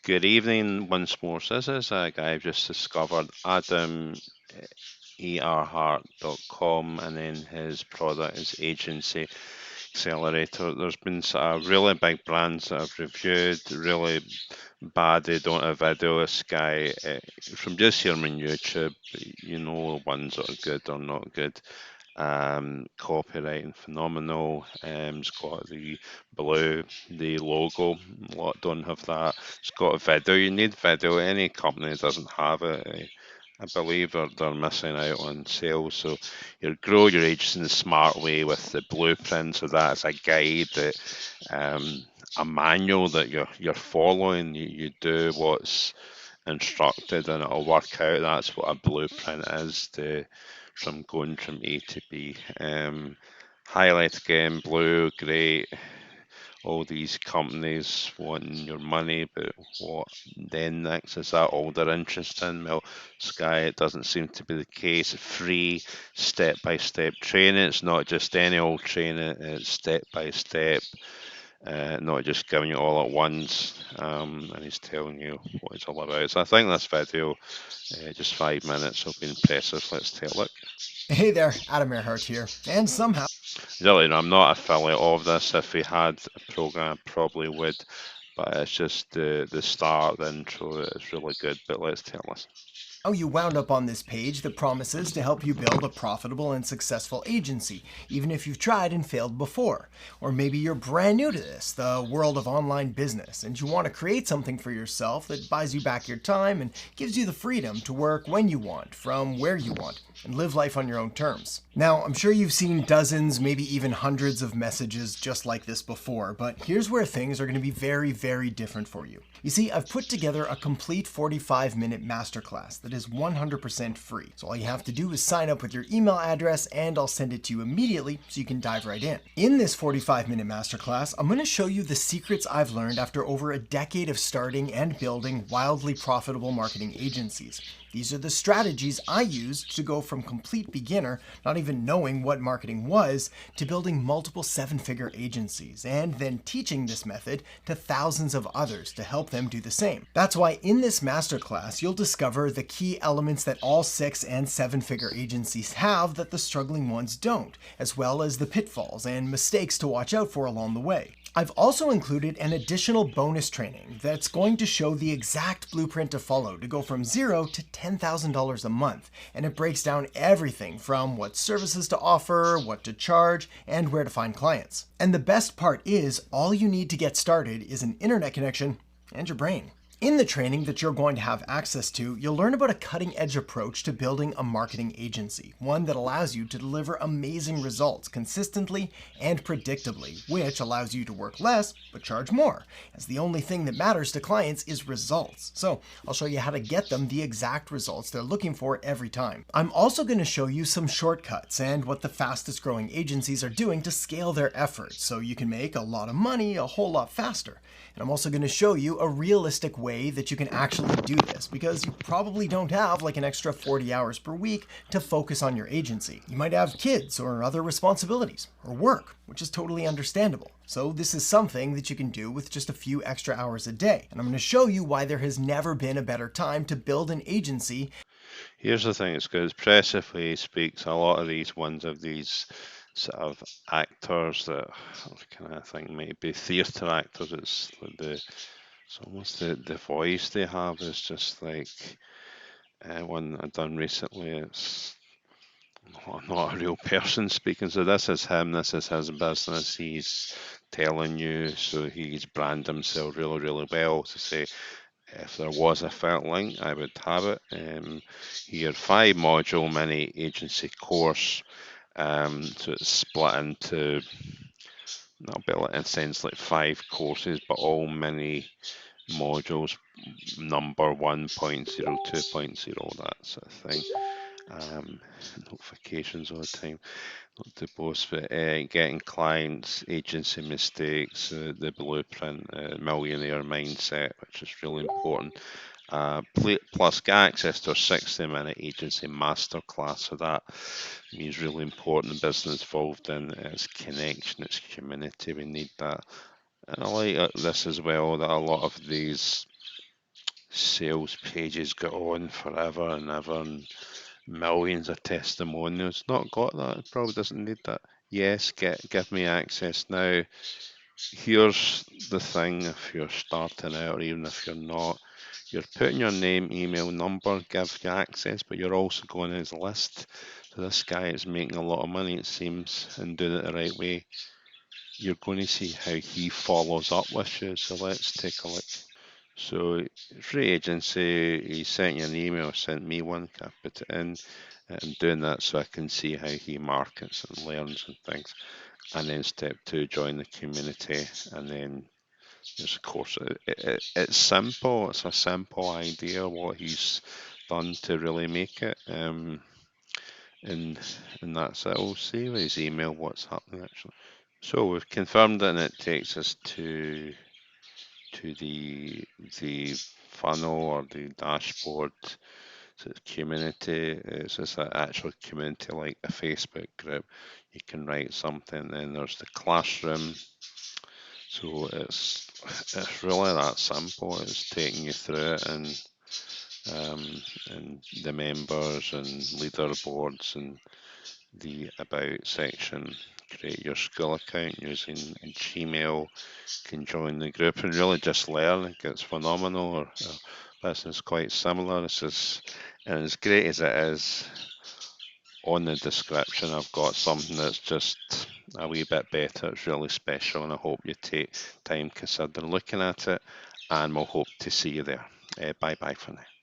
Good evening once more. So this is a guy I've just discovered, Adam, erhart.com, and then his product is Agency Accelerator. There's been sort of really big brands that I've reviewed, really bad they don't have video. This guy, from just hearing him on YouTube, you know the ones that are good or not good. Copywriting phenomenal. It's got the logo. A lot don't have that. It's got a video. You need video. Any company that doesn't have it, I believe they're missing out on sales. So you grow your agency in a smart way with the blueprint. So that's a guide, a manual that you're following. You do what's instructed and it'll work out. That's what a blueprint is from going from A to B. Highlight again, blue, great. All these companies wanting your money, but what then next? Is that all they're interested in? Well, Sky, it doesn't seem to be the case. Free step by step training. It's not just any old training, it's step by step, not just giving you all at once, and he's telling you what it's all about. So I think this video, just 5 minutes, will be impressive. Let's take a look. Hey there, Adam Earhart here, and somehow Really, no, I'm not affiliate of this. If we had a program, I probably would, but it's just the start, the intro is really good. But let's take a listen. you wound up on this page that promises to help you build a profitable and successful agency, even if you've tried and failed before. Or maybe you're brand new to this, the world of online business, and you want to create something for yourself that buys you back your time and gives you the freedom to work when you want, from where you want, and live life on your own terms. Now, I'm sure you've seen dozens, maybe even hundreds of messages just like this before, but here's where things are going to be very, very different for you. You see, I've put together a complete 45-minute masterclass that is 100% free. So all you have to do is sign up with your email address and I'll send it to you immediately so you can dive right in. In this 45-minute masterclass, I'm going to show you the secrets I've learned after over a decade of starting and building wildly profitable marketing agencies. These are the strategies I used to go from complete beginner, not even knowing what marketing was, to building multiple seven-figure agencies, and then teaching this method to thousands of others to help them do the same. That's why in this masterclass, you'll discover the key elements that all 6- and 7-figure agencies have that the struggling ones don't, as well as the pitfalls and mistakes to watch out for along the way. I've also included an additional bonus training that's going to show the exact blueprint to follow to go from $0 to $10,000 a month, and it breaks down everything from what services to offer, what to charge, and where to find clients. And the best part is, all you need to get started is an internet connection and your brain. In the training that you're going to have access to, you'll learn about a cutting-edge approach to building a marketing agency, one that allows you to deliver amazing results consistently and predictably, which allows you to work less but charge more, as the only thing that matters to clients is results. So I'll show you how to get them the exact results they're looking for every time. I'm also going to show you some shortcuts and what the fastest growing agencies are doing to scale their efforts so you can make a lot of money a whole lot faster. And I'm also going to show you a realistic way that you can actually do this, because you probably don't have like an extra 40 hours per week to focus on your agency. You might have kids or other responsibilities or work, which is totally understandable. So this is something that you can do with just a few extra hours a day. And I'm going to show you why there has never been a better time to build an agency. Here's the thing: it's good. Expressively speaks. A lot of these ones of these sort of actors that kind of think might be theatre actors. It's almost the voice they have is just like one I done recently. It's not a real person speaking. So this is him. This is his business. He's telling you. So he's branded himself really, really well to say if there was a fit link, I would have it. Here, 5 module mini agency course. So it's split into, that'll be like, in a sense like 5 courses, but all mini modules, number 1.0, 2.0, that sort of thing. Um, Notifications all the time, not to boast, but getting clients, agency mistakes, the blueprint, millionaire mindset, which is really important. Plus, get access to a 60-minute agency masterclass. So that is really important. The business involved in its connection, its community. We need that. And I like this as well, that a lot of these sales pages go on forever and ever, and millions of testimonials. Not got that. It probably doesn't need that. Yes, give me access now. Here's the thing: if you're starting out, or even if you're not, you're putting your name, email, number, give you access, but you're also going on his list. So this guy is making a lot of money, it seems, and doing it the right way. You're going to see how he follows up with you. So let's take a look. So free agency, he sent you an email, sent me one, I put it in. I'm doing that so I can see how he markets and learns and things. And then step two, join the community. And then there's of course, it's simple. It's a simple idea what he's done to really make it. And that's it. We'll see with his email what's happening actually. So we've confirmed it, and it takes us to the funnel or the dashboard. So it's community. It's just an actual community like a Facebook group. You can write something. Then there's the classroom. So it's really that simple. It's taking you through it, and the members and leaderboards and the about section. Create your school account using Gmail. Can join the group and really just learn. It's phenomenal. This is quite similar. And as great as it is, on the description, I've got something that's just a wee bit better. It's really special, and I hope you take time consider looking at it. And we'll hope to see you there. Bye bye for now.